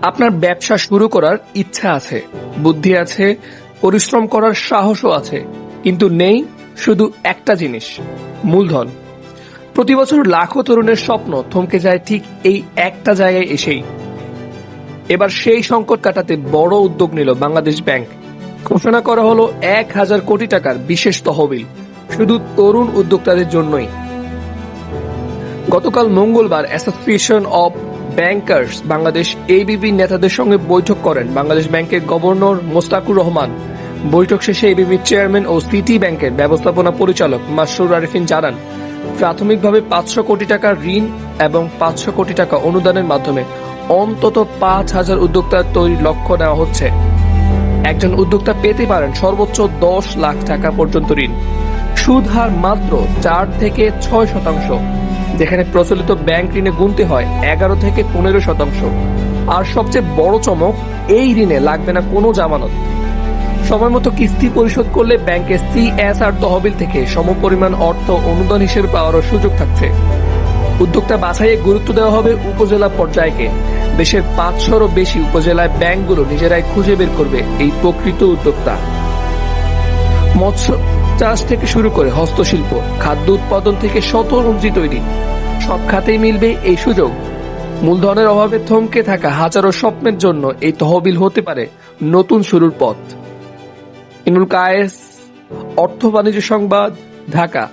আপনার ব্যবসা শুরু করার ইচ্ছা আছে, বুদ্ধি আছে, পরিশ্রম করার সাহসও আছে, কিন্তু নেই শুধু একটা জিনিস, মূলধন। প্রতি বছর লাখো তরুণের স্বপ্ন থমকে যায় ঠিক এই একটা জায়গায় এসেই। এবার সেই সংকট কাটাতে বড় উদ্যোগ নিল বাংলাদেশ ব্যাংক। ঘোষণা করা হলো 1,000 কোটি টাকার বিশেষ তহবিল শুধু তরুণ উদ্যোক্তাদের জন্যই। গতকাল মঙ্গলবার association of bankers Bangladesh ABB নেতাদের সঙ্গে বৈঠক করেন বাংলাদেশ ব্যাংকের গভর্নর মোস্তাকুর রহমান। বৈঠক শেষে এবিবির চেয়ারম্যান ও সিটি ব্যাংকের ব্যবস্থাপনা পরিচালক মাসরুর আরিফিন জানান, প্রাথমিকভাবে 500 কোটি টাকা ঋণ এবং 500 কোটি টাকা অনুদানের মাধ্যমে অন্তত 5,000 উদ্যোক্তা তৈরির লক্ষ্য নেওয়া হচ্ছে। একজন উদ্যোক্তা পেতে পারেন সর্বোচ্চ 10 লাখ টাকা পর্যন্ত ঋণ। সুদ হার মাত্র 4 থেকে 6%, যেখানে প্রচলিত ব্যাংক ঋণে গুনতে হয় 11 থেকে 15%। আর সবচেয়ে বড় চমক, এই ঋণে লাগবে না কোনো জামানত। সময় মতো কিস্তি পরিশোধ করলে ব্যাংকের সিএসআর তহবিল থেকে সমপরিমাণ অর্থ অনুদান হিসেবে পাওয়ারও সুযোগ থাকছে। উদ্যোক্তা বাছাইয়ে গুরুত্ব দেওয়া হবে উপজেলা পর্যায়কে। দেশের 500-এরও বেশি উপজেলায় ব্যাংকগুলো নিজেরাই খুঁজে বের করবে এই প্রকৃত উদ্যোক্তা। মৎস্য চাষ থেকে শুরু করে হস্তশিল্প, খাদ্য উৎপাদন থেকে শতরঞ্জি তৈরি, সব খাতেই মিলবে এই সুযোগ। মূলধনের অভাবে থমকে থাকা হাজারো স্বপ্নের জন্য এই তহবিল হতে পারে নতুন শুরুর পথ। ইনুল কায়েস, অর্থ বাণিজ্য সংবাদ, ঢাকা।